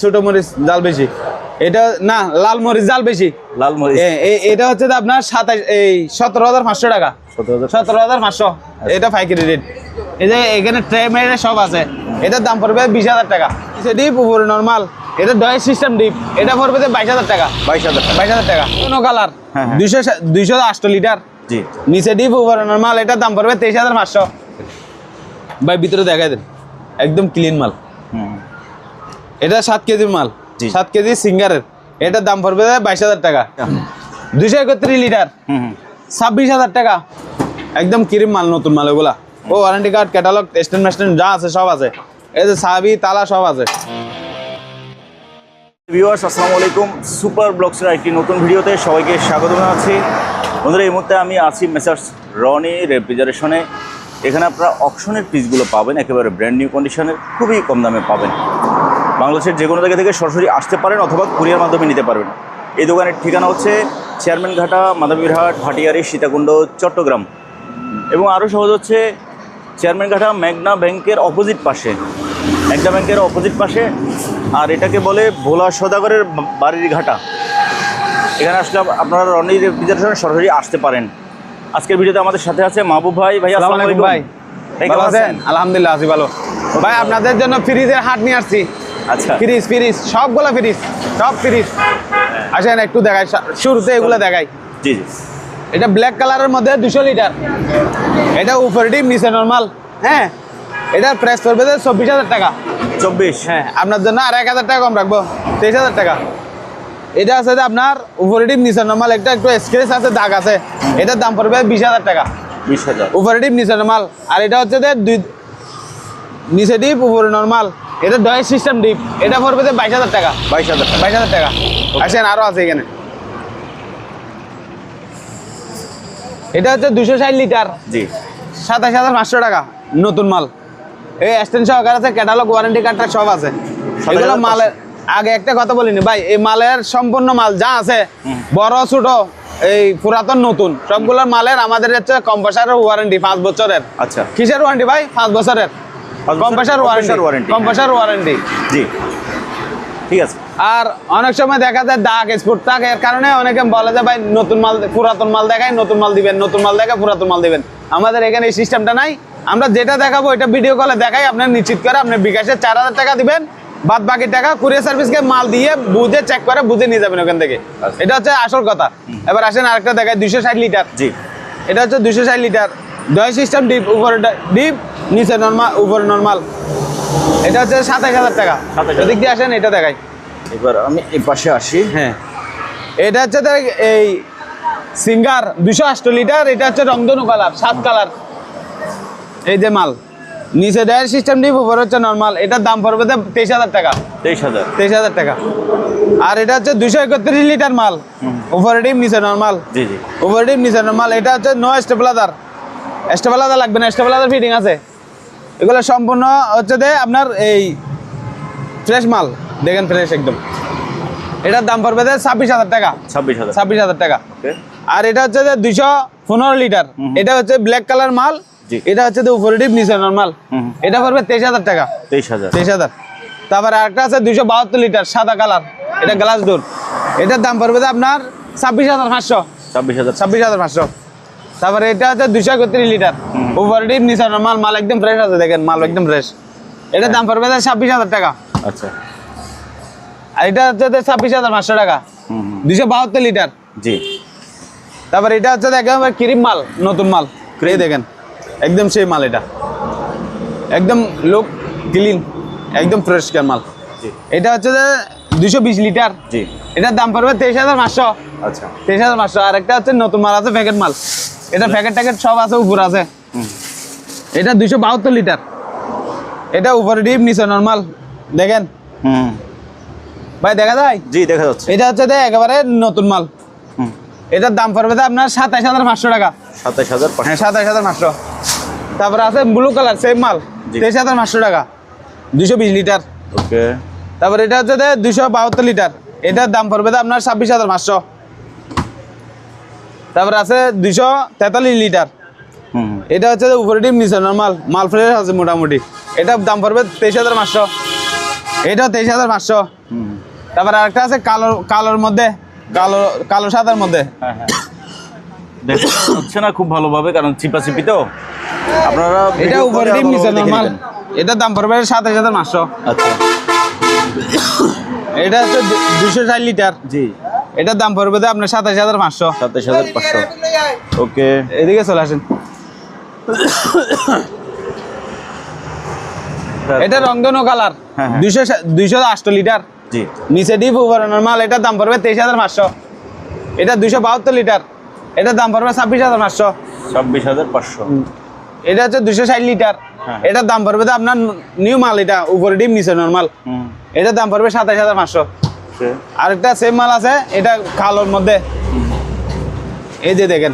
ছোট মরিচ জাল বেশি, এটা না লাল মরিচ জাল বেশি। লাল মরিচ এটা হচ্ছে আপনার 17,500 টাকা। 17,500 এটা পাইকারি রেট। এই যে এখানে ট্রে মেরে সব আছে, এটার দাম পড়বে 20,000 টাকা। ডিপ উপরে নর্মাল, এটা ডয়েল সিস্টেম ডিপ, এটা পড়বে 22,000 টাকা। 22,000 টাকা। কোনো কালার 208 লিটার। জি। নিচে ডিপ উপরে নর্মাল, এটার দাম পড়বে 23,500। ভাই ভিতরে দেখাই দেন, একদম ক্লিন মাল। এটা 7 কেজির মাল, 7 কেজি সিঙ্গারের, এটার দাম পড়বে 22,000 টাকা। 231 লিটার, 26,000 টাকা। একদম ক্রিম মাল, নতুন মাল এগুলা। ও warranty card, catalogue, stand machine যা আছে সব আছে। এই যে সাবি তালা সব আছে। ভিউয়ার্স আসসালামু আলাইকুম, সুপার ব্লগসের একটি নতুন ভিডিওতে সবাইকে স্বাগত জানাচ্ছি। বন্ধুরা, এই মুহূর্তে আমি আছি মেসার্স রনি রেফ্রিজারেশনে। এখানে আপনারা অকশনের পিসগুলো পাবেন, একেবারে ব্র্যান্ড নিউ কন্ডিশনের, খুবই কম দামে পাবেন। বাংলাদেশের যে কোনো জায়গা থেকে সরাসরি আসতে পারেন অথবা কুরিয়ার মাধ্যমে নিতে পারবেন। এই দোকানের ঠিকানা হচ্ছে চেয়ারম্যানঘাটা, মাদারীহাট, ভাটিয়ারি, সীতাকুণ্ড, চট্টগ্রাম। এবং আরও সহজ হচ্ছে চেয়ারম্যানঘাটা মেঘনা ব্যাংকের অপোজিট পাশে, মেঘনা ব্যাংকের অপোজিট পাশে। আর এটাকে বলে ভোলা সদাগরের বাড়ির ঘাটা। এখানে আসলে আপনারা রনি রেফ্রিজারেশনে সরাসরি আসতে পারেন। আজকের ভিডিওতে আমাদের সাথে আছে মাহবুব ভাই। ভাই আসসালামু আলাইকুম। ভাই ভালো আছেন? আলহামদুলিল্লাহ আছি ভালো। ভাই আপনাদের জন্য ফ্রিজের হাট নিয়ে আসছি। আচ্ছা, ফ্রিজ সবগুলো ফ্রিজ, সব ফ্রিজ। আসেন একটু দেখাই, শুরুতে এগুলো দেখাই। জি জি। এটা ব্ল্যাক কালারের মধ্যে 200 লিটার, এটা উপরে ডিপ নিচে নর্মাল। হ্যাঁ, এটার প্রাইস পড়বে 24,000 টাকা। 24? হ্যাঁ, আপনার জন্য আর 1,000 টাকা কম রাখবো, 23,000 টাকা। এটা আছে যে আপনার উপরে ডিপ নিচে নর্মাল, একটা একটু স্ক্র্যাচ আছে, দাগ আছে, এটার দাম পড়বে 20,000 টাকা। 20,000 উপরে ডিপ নিচে নর্মাল। আর এটা হচ্ছে যে নিচে ডিপ উপরে নর্মাল, এটা ডয়েল সিস্টেম ডিপ, এটা পড়বে 22,000 টাকা। 22,000 টাকা। আসেন আরো আছে এখানে। এটা হচ্ছে 260 লিটার, জি, 27,500 টাকা, নতুন মাল। এই এক্সটেনশন সহকারে আছে, ক্যাটালগ, ওয়ারেন্টি কার্ডটা সব আছে। এগুলো মালের আগে একটা কথা বলিনি ভাই, এই মালের সম্পূর্ণ মাল যা আছে, বড় ছোট, এই পুরাতন নতুন, সবগুলোর মালের আমাদের হচ্ছে কম্প্রেসারের ওয়ারেন্টি 5 বছরের। আচ্ছা, কিসের ওয়ারেন্টি ভাই? 5 বছরের কম্প্রেসার ওয়ারেন্টি। জি, ঠিক আছে। আর অনেক সময় দেখা যায় দাগ স্পট থাকে, এর কারণে অনেকে বলে যে ভাই নতুন মাল, পুরাতন মাল দেখায়, নতুন মাল দিবেন, নতুন মাল দেখায়, পুরাতন মাল দিবেন। আমাদের এখানে এই সিস্টেমটা নাই। আমরা যেটা দেখাবো এটা ভিডিও কলে দেখাই, আপনার নিশ্চিত করে আপনি বিকাশে 4,000 টাকা দিবেন, বাদ বাকি টাকা কুরিয়ার সার্ভিসকে মাল দিয়ে বুঝে চেক করে বুঝে নিয়ে যাবেন ওখান থেকে। এটা হচ্ছে আসল কথা। এবার আসেন আরেকটা দেখায়, 260 লিটার। জি, এটা হচ্ছে 260 লিটার, ডয়েল সিস্টেম ডিপ, উপরে ডিপ নিচে নর্মাল, উপরে নর্মাল। এটা হচ্ছে 27,000 টাকা। এদিক দিয়ে আসেন, এটা দেখাই। এবার আমি এই পাশে আসি। হ্যাঁ, এটা হচ্ছে এই সিঙ্গার 208 লিটার, এটা হচ্ছে রংধনু কালার, 7 কালার। এই যে মাল, নিচে ডয়েল সিস্টেম ডিপ, উপরে হচ্ছে নর্মাল, এটার দাম পড়বে 23,000 টাকা। 23,000 টাকা। আর এটা হচ্ছে 231 লিটার মাল, উপরে ডিপ নিচে নর্মাল। জি জি, উপরে ডিপ নিচে নর্মাল। এটা হচ্ছে নো স্টেবিলাইজার, স্টেবিলাইজার লাগবে না, স্টেবিলাইজার ফিটিং আছে। এগুলো সম্পূর্ণ হচ্ছে যে আপনার এই ফ্রেশ মাল, দেখেন ফ্রেশ একদম। এটার দাম পড়বে 26,000 টাকা। 26,000 টাকা। আর এটা হচ্ছে যে 215 লিটার, এটা হচ্ছে ব্ল্যাক কালার মাল। এটা হচ্ছে উপরে ডিপ নিচে নর্মাল, এটা পড়বে 23,000 টাকা। 23,000। তারপরে আরেকটা আছে 272 লিটার, সাদা কালার, এটা গ্লাস ডোর, এটার দাম পড়বে আপনার 26,500। 26,500। তারপরে এটা হচ্ছে 231 লিটার, উপরে ডিপ নিচে নর্মাল, মাল একদম ফ্রেশ আছে, দেখেন মাল একদম ফ্রেশ। এটার দাম পড়বে 26,000 টাকা। আচ্ছা, আর এটা হচ্ছে 26,500 টাকা। 272 লিটার। জি। তারপরে এটা হচ্ছে একেবারে ক্রিম মাল, নতুন মাল, এই দেখেন একদম সেই মাল, এটা একদম লুক ক্লিন, একদম ফ্রেশ মাল। এটা হচ্ছে যে 220 লিটার। জি, এটার দাম পড়বে 23,500। আচ্ছা, 23,500। আর একটা হচ্ছে নতুন মাল আছে, প্যাকেট মাল, এটা প্যাকেট ট্যাকেট সব আছে, উপরে আছে। এটা 272 লিটার, এটা উপরে ডিপ নিচে নর্মাল, দেখেন ভাই দেখা যায়? জি, দেখা যাচ্ছে। এটা হচ্ছে যে একেবারে নতুন মাল, এটার দাম পড়বে আপনার 27,500 টাকা। 27,500। হ্যাঁ, 27,500। তারপরে আছে ব্লু কালার, সেম মাল, 23,500 টাকা, 220 লিটার। ওকে। তারপরে এটা হচ্ছে যে 272 লিটার, এটার দাম পড়বে আপনার 26,500। তারপরে আছে 243 লিটার, এটা হচ্ছে যে উপরে ডিম নিচে নর্মাল, মাল ফ্রেশ আছে মোটামুটি, এটার দাম পড়বে 23,500। এটাও 23,500। হুম। তারপর আরেকটা আছে কালোর মধ্যে, কালো সাদার মধ্যে। হ্যাঁ হ্যাঁ, দেখতে হচ্ছে না খুব ভালোভাবে কারণ চিপাচিপি তো আপনারা এটা video উপরে call-এ ডিম আরো নিচে ভালোভাবে দেখে নরমাল। নেবেন। এটার দাম পড়বে 27,500। আচ্ছা এটা হচ্ছে 260 লিটার। জি, এটার দাম পড়বে তো আপনার 27,500। 27,500। ওকে, এদিকে চলে আসেন। এটা রংধনু কালার, হ্যাঁ, হ্যাঁ। 208 লিটার। জি, নিচে ডিপ উপরে নরমাল। এটার দাম পড়বে 23,500। এটা 272 লিটার। এটার দাম পড়বে 26,500। 26,500। এটা হচ্ছে 260 লিটার। হ্যাঁ। এটার দাম পড়বে তো আপনার নিউ মাল, এটা উপরে ডিম নিচে নরমাল। হুম। এটার দাম পড়বে 27,500। ওকে, আরেকটা সেম মাল আছে, এটা কালোর মধ্যে। এই যে দেখেন,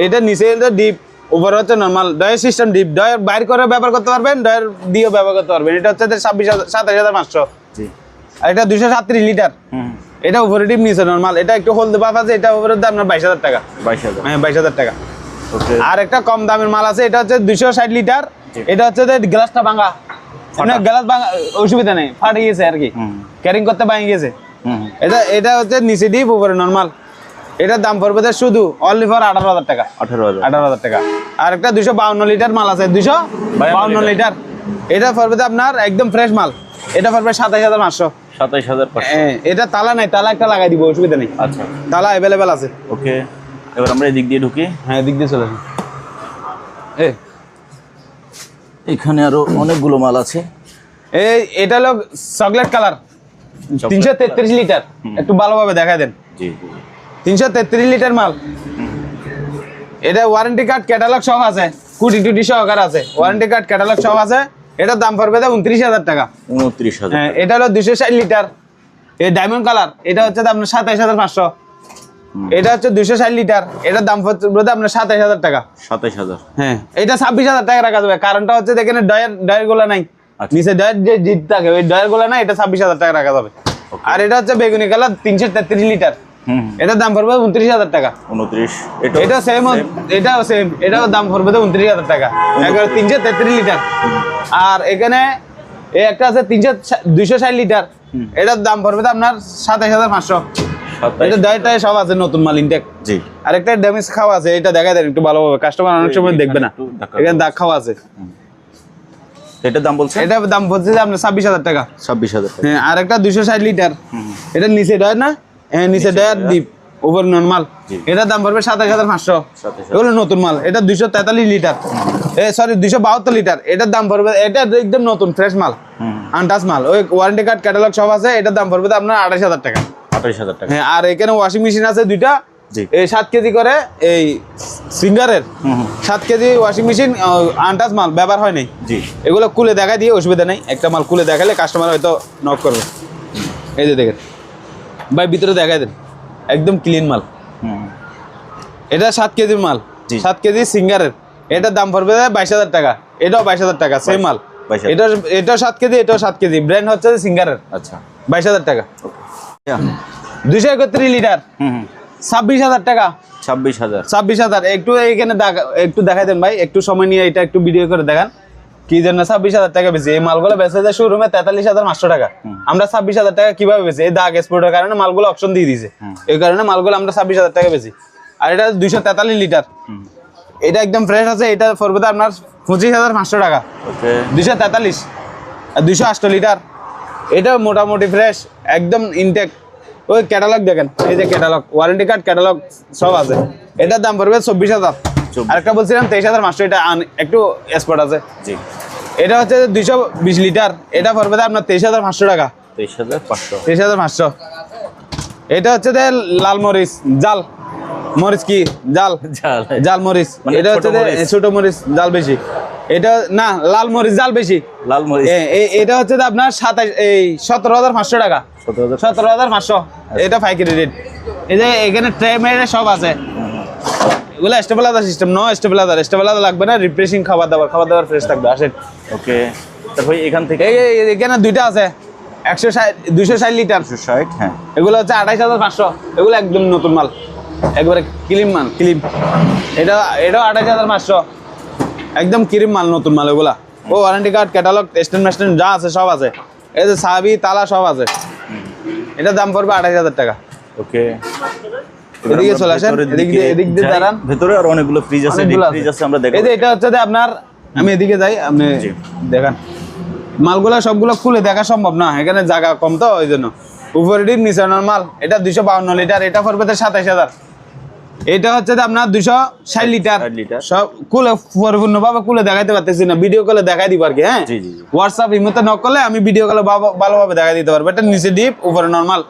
এটা নিচে ডিপ, উপরে হচ্ছে নরমাল। ডয়ের সিস্টেম ডিপ, ডয়ের বাইর করে ব্যবহার করতে পারবেন, ডয়ের দিয়েও ব্যবহার করতে পারবেন। এটা হচ্ছে 27,500। জি, আর এটা 237 লিটার। হুম, এটা উপরে ডিপ নিচে নরমাল। এটা একটু হলদে ভাব আছে। এটা উপরে দাম আপনার 22,000 টাকা। 22,000। হ্যাঁ, 22,000 টাকা। ওকে, আর একটা কম দামের মাল আছে, এটা হচ্ছে 260 লিটার। জি। এটা হচ্ছে যে গ্লাসটা ভাঙা, আপনার গ্লাস ভাঙা অসুবিধা নেই, ফাটে গিয়েছে আর কি, হুম, ক্যারিং করতে ভেঙে গেছে। হুম, এটা হচ্ছে নিচে ডিপ উপরে নরমাল। এটার দাম পড়বে তো শুধু অনলি ফর 18,000 টাকা। 18,000। 18,000 টাকা। আর একটা 252 লিটার মাল আছে, 252 লিটার। এটা পড়বে তো আপনার একদম ফ্রেশ মাল। এটা পড়বে 27,500। 27,500। এটা তালা নাই, তালা একটা লাগাই দিব, অসুবিধা নেই, আচ্ছা, তালা অ্যাভেলেবেল আছে। ওকে, এবার আমরা এদিক দিয়ে ঢুকি। হ্যাঁ, এদিক দিয়ে চলে আসুন। এখানে আরো অনেকগুলো মাল আছে। এটা হলো চকলেট কালার, 333 লিটার। একটু ভালোভাবে দেখাই দেন। জি, 333 লিটার মাল। এটা ওয়ারেন্টি কার্ড ক্যাটালগ সব আছে, কুটি টুটি সহকার আছে, ওয়ারেন্টি কার্ড ক্যাটালগ সব আছে। এটার দাম পড়বে 29,000 টাকা। 29,000। হ্যাঁ, এটা হলো 260 লিটার। এই ডায়মন্ড কালার, এটা হচ্ছে আপনার 27,500। এটা হচ্ছে 260 লিটার। এটার দাম পড়বে আপনার 27,000 টাকা। 27,000। হ্যাঁ, এটা 26,000 টাকা রাখা যাবে। কারণটা হচ্ছে দেখেন ডয়ের গুলা নাই, আচ্ছা। নিচে ডয়ের যে জিত থাকে ওই ডয়ের গুলা নাই। এটা 26,000 টাকা রাখা যাবে। আর এটা হচ্ছে বেগুনি কালার, 333 লিটার। হুম, এটার দাম পড়বে 29,000 টাকা। 29। এটা সেম, এটাও সেম। এটাও দাম পড়বে 29,000 টাকা। একবার 333 লিটার। আর এখানে এই একটা আছে 260 লিটার। এটার দাম পড়বে আপনার 27,500। এটা ডয়েটাই সব আছে, নতুন মাল ইনটেক। জি, আর একটা ড্যামেজ খাওয়া আছে, এটা দেখাই দেন একটু ভালোভাবে, কাস্টমার অনেক সময় দেখবে না। একটু দেখা এখানে দাগ খাওয়া আছে। এটার দাম বলছে এটার দাম বলছে যে আপনার 26,000 টাকা। 26,000 টাকা। হ্যাঁ, আর একটা 260 লিটার। এটা নিচে ডয়ার না, হ্যাঁ নিচে ডয়ার ডিপ, উপর নরমাল। জি। এটার দাম পড়বে 27,500। 27,000। এগুলো নতুন মাল। এটা 243 লিটার, সরি 272 লিটার। এটার দাম পড়বে, এটা একদম নতুন ফ্রেশ মাল, আনটাচ মাল। ওই ওয়ারেন্টি কার্ড ক্যাটালগ সব আছে। এটার দাম পড়বে আপনার 28,000 টাকা। 28,000 টাকা। হ্যাঁ, আর এখানে ওয়াশিং মেশিন আছে দুইটা, জি, এই 7 কেজি করে, এই সিঙ্গারের 7 কেজি ওয়াশিং মেশিন, আনটাচ মাল, ব্যবহার হয় নাই। জি, এগুলো খুলে দেখা দিয়ে অসুবিধা নেই। একটা মাল খুলে দেখালে কাস্টমার হয়তো নক করবে। এই যে দেখেন ভাই, ভিতরে দেখাই দেন, একদম ক্লিন মাল। এটা 7 কেজির মাল, জি। 7 কেজি সিঙ্গারের। এটার দাম পড়বে 22,000 টাকা। এটাও 22,000 টাকা, সেম মাল। 22,000। এটাও 7 কেজি, এটাও 7 কেজি। ব্র্যান্ড হচ্ছে সিঙ্গারের। আচ্ছা, 22,000 টাকা। ইয়া, 231 লিটার, 26,000 টাকা। 26,000। 26,000। একটু এইখানে একটু দেখাই দেন ভাই, একটু সময় নিয়ে এটা একটু ভিডিও করে দেখান। কি জন্য 26,000 টাকা বেশি? এই মালগুলো বেচে যায় শোরুমে 43,500 টাকা। আমরা 26,000 টাকা কিভাবে বেশি? এই দাগ এক্সপোর্টের কারণে মালগুলো অপশন দিয়ে দিয়েছে, এই কারণে মালগুলো আমরা 26,000 টাকা বেশি। আর এটা 243 লিটার। এটা একদম ফ্রেশ আছে। এটা পড়বে আপনার 25,500 টাকা। ওকে, 243। আর 208 লিটার। এটা মোটামুটি ফ্রেশ, একদম ইনটেক। ওই ক্যাটালগ দেখেন, এই যে ক্যাটালগ, ওয়ারেন্টি কার্ড ক্যাটালগ সব আছে। এটার দাম পড়বে 24,000। আরেকটা বলছিলাম 23,500, এটা একটু এক্সপোর্ট আছে। জি, এটা হচ্ছে 220 লিটার। এটা পড়বে আপনার 23,500 টাকা। 23,500। 23,500। এটা হচ্ছে লাল মরিচ, জাল মরিচ, কি জাল, জাল মরিচ। মানে এটা হচ্ছে ছোট মরিচ। ছোট মরিচ, জাল বেশি। এটা না, লাল মরিচ জাল বেশি। লাল মরিচ। এটা হচ্ছে আপনার 17,500 টাকা। 17,000। 17,500। এটা পাইকারি রেট। এই যে এখানে ট্রে মেরে সব আছে। এগুলো স্টেবিলাইজার সিস্টেম, নো স্টেবিলাইজার লাগবে না। রিফ্রেশিং খাবার দাবার ফ্রেশ থাকবে। আসেন। ওকে, তারপর এখান থেকে এখানে দুইটা আছে, 260 লিটার। 260। হ্যাঁ, এগুলো হচ্ছে 28,500। এগুলো একদম নতুন মাল, একবারে ক্লিন মাল, ক্লিন। এটাও 28,500, একদম ক্রিম মাল, নতুন মাল। এগুলা ও ওয়ারেন্টি কার্ড ক্যাটালগ স্ট্যান্ড যা আছে সব আছে। এই যে চাবি তালা সব আছে। এটার দাম পড়বে 28,000 টাকা। ওকে, এদিকে চলে আসেন, এদিক দিয়ে দাঁড়ান। ভেতরে আর অনেকগুলো ফ্রিজ আছে, ফ্রিজ আছে, আমরা দেখব। এই যে এটা হচ্ছে যে আপনার, আমি এদিকে যাই, আপনি দেখান। মালগুলা সবগুলো খুলে দেখা সম্ভব না, এখানে জায়গা কম তো ওই জন্য। উপরে ডিপ নিচে নরমাল। এটা 252 লিটার, এটা পড়বে 27,000। এটা হচ্ছে যে আপনার 260 লিটার। সব খুলে পরিপূর্ণ ভাবে খুলে দেখাইতে পারতেছি না, ভিডিও কলে দেখাই দিব আর কি। হ্যাঁ, হোয়াটসঅ্যাপ ইমোতে নক করলে আমি ভিডিও কলে ভালোভাবে দেখাই দিতে পারবো। এটা নিচে ডিপ, উপরে নরমাল।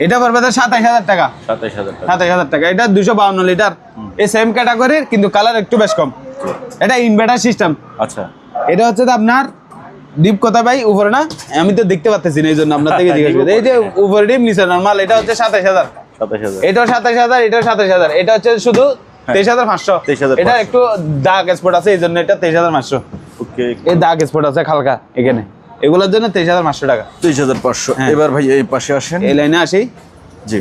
এটা পড়বে 27,000 টাকা। 27,000 টাকা। এটা 252 লিটার, এই সেম ক্যাটাগরির, কিন্তু কালার একটু বেশ কম। এটা ইনভার্টার সিস্টেম। আচ্ছা, এটা হচ্ছে যে আপনার ডিপ কোথায় ভাই? উপরে না, আমি তো দেখতে পাচ্তেছি না, এই জন্য আপনার থেকে জিজ্ঞেস করি। এই যে উপরে ডিপ নিচে নরমাল, এটা হচ্ছে 27,000। এটাও 27,000, এটাও 27,000। এটা হচ্ছে শুধু 23,500। এটা একটু দাগ স্পট আছে, এই জন্য এটা 23,500। ওকে, এই দাগ স্পট আছে হালকা এখানে, এগুলোর জন্য 23,500 টাকা। 23,500। এবার ভাই এই পাশে আসেন, এই লাইনে আসি। জি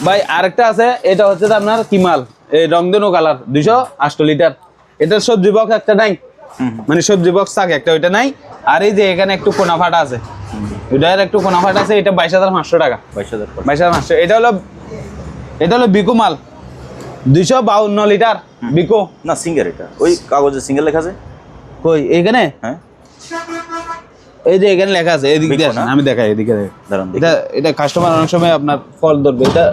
ভাই আরেকটা আছে, এটা হচ্ছে যে আপনার কি মাল, এই রংধনু কালার, 208 লিটার। এটা সবজি বক্স একটা নাই, মানে সবজি বক্স থাকে একটা, ওইটা নাই। আর এই যে এখানে একটু কোনা ফাটা আছে, ওইটার একটু কোনা ফাটা আছে। এটা 22,500 টাকা। 22,500। এটা হলো বিকো মাল, 252 লিটার বিকো না সিঙ্গেল। এটা ওই কাগজে সিঙ্গেল লেখা আছে কই? এইখানে, হ্যাঁ, এই যে এখানে লেখা আছে, এদিক দিয়ে আসেন, আমি দেখাই এদিকে। এটা কাস্টমার অনেক সময় আপনার ফল ধরবে, এটা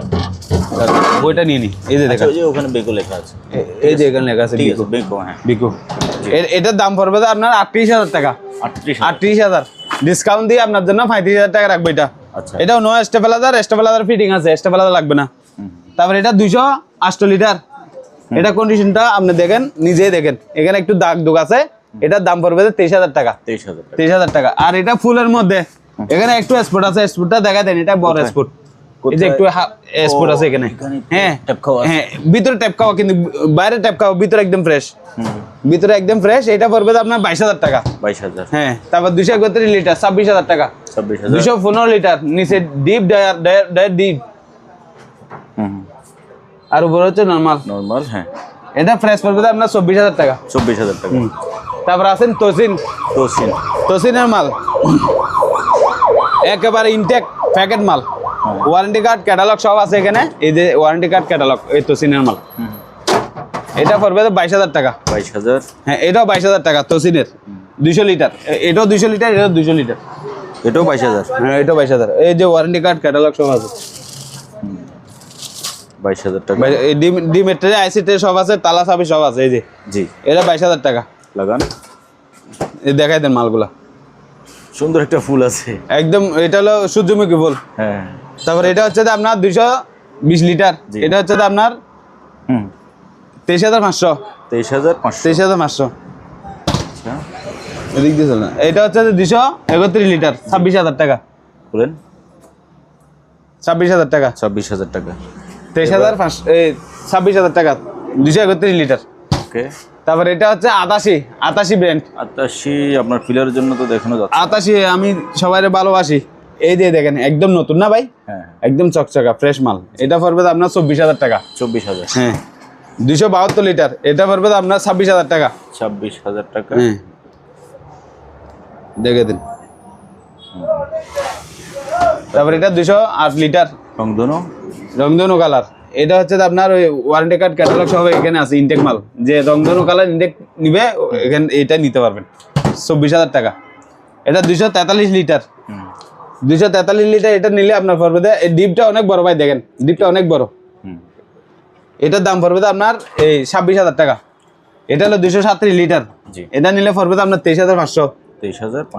ওইটা নিয়ে নি। এই যে দেখা, ওখানে বেকো লেখা আছে, এই যে এখানে লেখা আছে বিকো। বেকো, হ্যাঁ বিকো। এটার দাম পড়বে আপনার 38,000 টাকা। 38,000 ডিসকাউন্ট দিয়ে আপনার জন্য 35,000 টাকা রাখবো এটা। আচ্ছা, এটাও নো স্টেবিলাইজার ফিটিং আছে, স্টেবিলাইজার লাগবে না। তারপর এটা 208 লিটার। এটা কন্ডিশনটা আপনি দেখেন, নিজেই দেখেন, এখানে একটু দাগ দুগ আছে। এটার দাম পড়বে 23,000 টাকা। 23,000 টাকা। আর এটা ফুলের মধ্যে, এখানে একটু স্পট আছে, স্পটটা দেখা দেন, এটা বড় স্পট। এই যে একটু স্পট আছে এখানে। হ্যাঁ হ্যাঁ, ভিতরে ট্যাপ খাওয়া, কিন্তু বাইরে ট্যাপ খাওয়া, ভিতরে একদম ফ্রেশ। ভিতরে একদম ফ্রেশ। এটা পড়বে আপনার 22,000 টাকা। 22,000। হ্যাঁ, তারপর 231 লিটার, 26,000 টাকা। 215 লিটার, নিচে ডিপ ডায়ার ডিপ, আর উপরে হচ্ছে নরমাল। হ্যাঁ, এটা ফ্রেশ পড়বে আপনার 24,000 টাকা। 24,000 টাকা। তারপর আছেন তোসিনের মাল, একেবারে ইনটেক প্যাকেট মাল, ওয়ারেন্টি কার্ড ক্যাটালগ সব আছে এখানে। এই যে ওয়ারেন্টি কার্ড ক্যাটালগ, এই তোসিনের মাল। এটা পড়বে 22,000 টাকা। 22,000। হ্যাঁ, এটাও 22,000 টাকা তোসিনের, 200 লিটার। এটাও 200 লিটার, এটাও 200 লিটার। এটাও 22,000। হ্যাঁ, এটাও 22,000। এই যে ওয়ারেন্টি কার্ড ক্যাটালগ সব আছে। 22,000 টাকা। এই ডিমের ট্রে, আইসি ট্রে সব আছে, তালা চাবি সব আছে। এই যে জি, এটা 22,000 টাকা। লাগান, এই দেখাই দেন মালগুলা। সুন্দর একটা ফুল আছে একদম, এটা হলো সূর্যমুখী ফুল। হ্যাঁ। তারপর এটা হচ্ছে আপনার 220 লিটার। এটা হচ্ছে আপনার 23,500। 23,500। আচ্ছা, এদিক দিয়ে চলেন। এটা হচ্ছে 231 লিটার, 26,000 টাকা। বলেন 26,000 টাকা। 26,000 টাকা। 23,500, 26,000 টাকা, 231 লিটার। ওকে। তারপর এটা হচ্ছে 88 ব্র্যান্ড। 88 আপনার ফিলারের জন্য তো দেখানো যাচ্ছে। 88 আমি সবাইরে ভালোবাসি। এই যে দেখেন, একদম নতুন না ভাই? হ্যাঁ, একদম চকচকা ফ্রেশ মাল। এটা পড়বে আপনার 24,000 টাকা। 24,000। হ্যাঁ, 272 লিটার। এটা পড়বে আপনার 26,000 টাকা। 26,000 টাকা। হ্যাঁ, দেখে দিন। তারপর এটা 208 লিটার রংধনু কালার। এটা হচ্ছে আপনার ওই ওয়ারেন্টি কার্ড ক্যাটালগ সব এখানে আছে, ইনটেক মাল। যে রংধনু কালার ইনটেক নিবে, এখানে এটা নিতে পারবেন। 24,000 টাকা। এটা 243 লিটার। 243 লিটার এটা নিলে আপনার পড়বে, এই ডিপটা অনেক বড় ভাই, দেখেন ডিপটা অনেক বড়। এটার দাম পড়বে আপনার এই 26,000 টাকা। এটা হলো 237 লিটার। এটা নিলে পড়বে আপনার 23,500।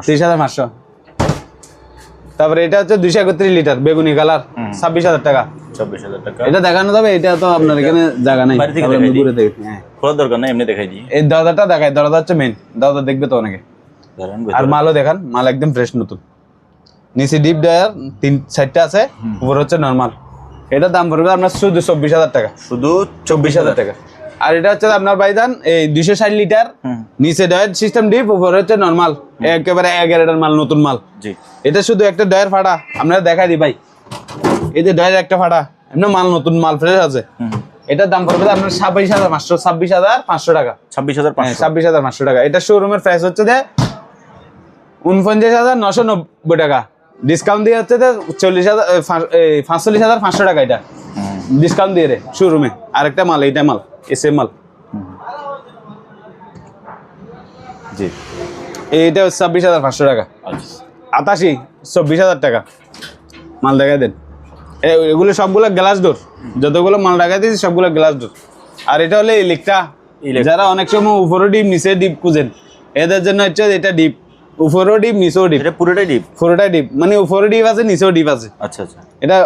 23,500। তারপরে এটা হচ্ছে 231 লিটার বেগুনি কালার, 26,000 টাকা। 26,000 টাকা। এটা দেখানো যাবে? এটা তো আপনার এখানে জায়গা নাই, দূরে দেখি। হ্যাঁ, খোলার দরকার নাই, এমনি দেখাই দিই। এই দরজাটা দেখাই, দরজা হচ্ছে মেইন, দরজা দেখবে তো অনেকে। আর মালও দেখান, মাল একদম ফ্রেশ নতুন। নিচে ডিপ ডায়ার 3-4টা আছে, উপর হচ্ছে নরমাল। এটার দাম পড়বে আপনার শুধু 24,000 টাকা। শুধু 24,000 টাকা। আর এটা হচ্ছে আপনার ভাইজান এই 260 লিটার, নিচে ডায়ার সিস্টেম ডিপ, উপরে হচ্ছে নরমাল, একেবারে 11টার মাল, নতুন মাল। জি, এটা শুধু একটা ডায়ার ফাটা, আপনারা দেখাই দিই ভাই। এই যে ডায়ার একটা ফাটা, এমনি মাল নতুন, মাল ফ্রেশ আছে। এটার দাম পড়বে আপনার 26,500 টাকা। 26,500। 26,500 টাকা। এটা শোরুমের প্রাইস হচ্ছে যে 49,990 টাকা ডিসকাউন্ট দিয়ে হচ্ছে 45,500 টাকা এটা ডিসকাউন্ট দিয়ে রে শোরুমে। আরেকটা মাল, এইটা মাল এসএম মাল, জি এইটা 26,500 টাকা। আচ্ছা 24,000 টাকা মাল দেখাই দেন। এগুলো সবগুলো গ্লাস ডোর, যতগুলো মাল দেখাই দিয়েছি সবগুলো গ্লাস ডোর। আর এটা হলে ইলেকট্রা, যারা অনেক সময় উপরে ডিপ নিচে ডিপ খুঁজেন, এদের জন্য হচ্ছে এটা ডিপ, উপরেও ডিপ নিচেও ডিপ। এটা পুরোটাই ডিপ? পুরোটাই ডিপ, মানে উপরে ডিপ আছে নিচেও ডিপ আছে। আচ্ছা আচ্ছা, এটা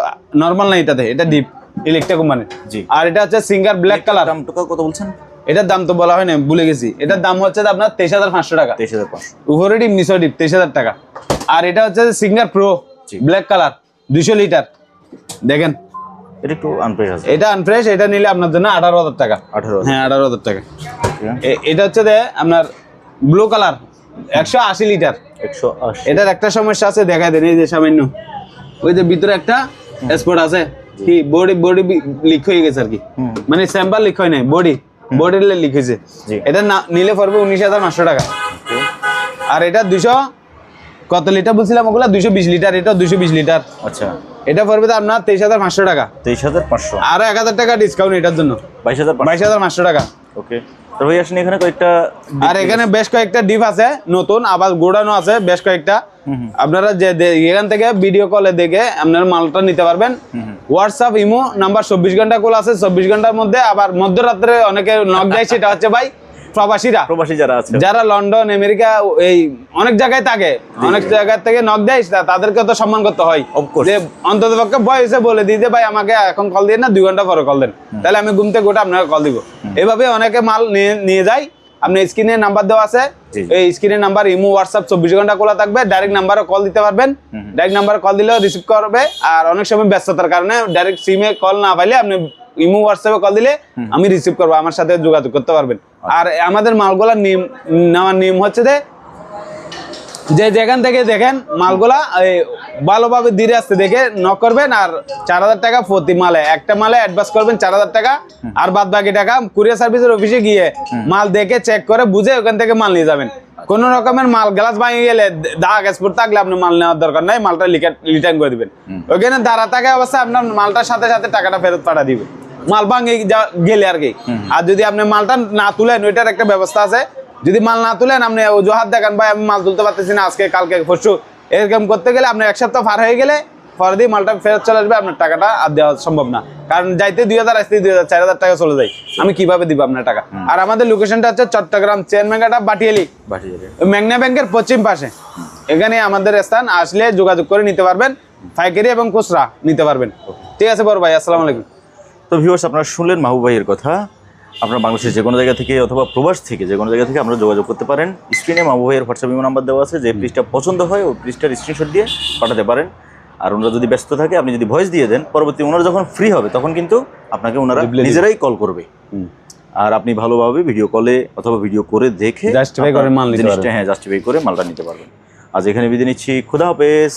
নরমাল না, এটাতে এটা ডিপ ইলেকট্রা কোম্পানির। জি। আর এটা হচ্ছে সিঙ্গার ব্ল্যাক কালার। দামটা কত বলছেন? এটার দাম তো বলা হয় না, ভুলে গেছি। এটার দাম হচ্ছে আপনার 23,500 টাকা। 23,500, উপরে ডিপ নিচেও ডিপ 23,000 টাকা। আর এটা হচ্ছে singer pro black colour 200 litre, দেখেন এটা একটু আনফ্রেশ আছে। এটা আনফ্রেশ, এটা নিলে আপনার জন্য 18,000 টাকা। 18,000, হ্যাঁ 18,000 টাকা। এটা হচ্ছে আপনার ব্লু কালার 180 লিটার। 180, এটার একটা সমস্যা আছে, দেখাই দেন। এই যে সামান্য ওই যে ভিতরে একটা স্পট আছে, কি বডি লিক হয়ে গেছে আর কি, মানে স্যাম্পল লিক হয় নাই, বডি লিক হয়েছে। এটা নিলে পড়বে 19,500 টাকা। আর এটা 200 কত লিটার বলছিলাম ওগুলা, 220 লিটার। এটা 220 লিটার। আচ্ছা, এটা পড়বে তো আপনার 23,500 টাকা। 23,500, আর 1,000 টাকা ডিসকাউন্ট এটার জন্য, 22,500 টাকা। ওকে, তো ভাই আসেন এখানে কয়েকটা, আর এখানে বেশ কয়েকটা ডিপ আছে নতুন, আবার গোডানো আছে বেশ কয়েকটা। আপনারা যে এখান থেকে ভিডিও কলে দেখে আপনারা মালটা নিতে পারবেন। হোয়াটসঅ্যাপ ইমো নাম্বার 24 ঘন্টা খোলা আছে। 24 ঘন্টার মধ্যে আবার মধ্যরাত্রে অনেকে নক দেয়, সেটা হচ্ছে ভাই প্রবাসী যারা আছে, যারা লন্ডন আমেরিকা এই অনেক জায়গায় থাকে, অনেক জায়গা থেকে নক দেয়, তাদেরকে তো সম্মান করতে হয়। যে অন্তত পক্ষে বয়সে বলে দিই যে ভাই আমাকে এখন কল দিয়ে না, 2 ঘন্টা পরে কল দেন, তাহলে আমি ঘুম থেকে উঠে আপনাকে কল দিব। এভাবে অনেকে মাল নিয়ে যায়। আপনি স্ক্রিনে নাম্বার দেওয়া আছে, এই স্ক্রিনের নাম্বার ইমো হোয়াটসঅ্যাপ 24 ঘন্টা খোলা থাকবে। ডাইরেক্ট নাম্বারে কল দিতে পারবেন, ডাইরেক্ট নাম্বারে কল দিলেও রিসিভ করবে। আর অনেক সময় ব্যস্ততার কারণে ডাইরেক্ট সিমে কল না পাইলে আপনি ইমো হোয়াটসঅ্যাপে কল দিলে আমি রিসিভ করবো, আমার সাথে যোগাযোগ করতে পারবেন। আর আমাদের মালগুলা নেওয়ার নিয়ম হচ্ছে যে যেখান থেকে দেখেন মালগুলা ভালোভাবে ধীরে আসতে দেখে নক করবেন। আর 4,000 টাকা প্রতি মালে, একটা মালে অ্যাডভান্স করবেন 4,000 টাকা। আর বাদ বাকি টাকা কুরিয়ার সার্ভিসের অফিসে গিয়ে মাল দেখে চেক করে বুঝে ওখান থেকে মাল নিয়ে যাবেন। কোন রকমের মাল গ্লাস ভাঙে গেলে, দাগ স্পট থাকলে আপনি মাল নেওয়ার দরকার নাই, মালটা রিটার্ন করে দিবেন। ওখানে দাঁড়া থাকে অবস্থায় আপনার মালটার সাথে সাথে টাকাটা ফেরত পাঠা দিবে, মাল ভাঙে গেলে আর কি। আর যদি আপনি মালটা না তুলেন, ওইটার একটা ব্যবস্থা আছে। যদি মাল না তুলেন, আপনি অজুহাত দেখান ভাই আমি মাল তুলতে পারতেছি না আজকে কালকে পরশু, এরকম করতে গেলে আপনি 1 সপ্তাহ পার হয়ে গেলে পরে দিয়ে মালটা ফেরত চলে আসবে, আপনার টাকাটা আর দেওয়া সম্ভব না। কারণ যাইতে 2,000 আসতে 2,000 4,000 টাকা চলে যায়, আমি কিভাবে দিব আপনার টাকা। আর আমাদের লোকেশনটা হচ্ছে চট্টগ্রাম চেয়ারম্যানঘাটা বাটিয়ালি, মেঘনা ব্যাংকের পশ্চিম পাশে। এখানে আমাদের স্থান, আসলে যোগাযোগ করে নিতে পারবেন, পাইকারি এবং খুচরা নিতে পারবেন। ঠিক আছে বড় ভাই, আসসালামু আলাইকুম। তো ভিউয়ার্স, আপনারা শুনলেন মাহবুব ভাইয়ের কথা। আপনার বাংলাদেশের যে কোনো জায়গা থেকে অথবা প্রবাস থেকে যে কোনো জায়গা থেকে আমরা যোগাযোগ করতে পারেন। স্ক্রিনে মাহবুব ভাইয়ের হোয়াটসঅ্যাপ ইমো নাম্বার দেওয়া আছে, যে পিসটা পছন্দ হয় ওই পিসটার স্ক্রিনশট দিয়ে পাঠাতে পারেন। আর ওনারা যদি ব্যস্ত থাকে, আপনি যদি ভয়েস দিয়ে দেন, পরবর্তী ওনারা যখন ফ্রি হবে তখন কিন্তু আপনাকে ওনারা নিজেরাই কল করবে। আর আপনি ভালোভাবে ভিডিও কলে অথবা ভিডিও করে দেখে জাস্টিফাই করে মাল নিতে পারবেন। হ্যাঁ, জাস্টিফাই করে মালটা নিতে পারবেন। আজ এখানে বিদায় নিচ্ছি, খোদা হাফেজ।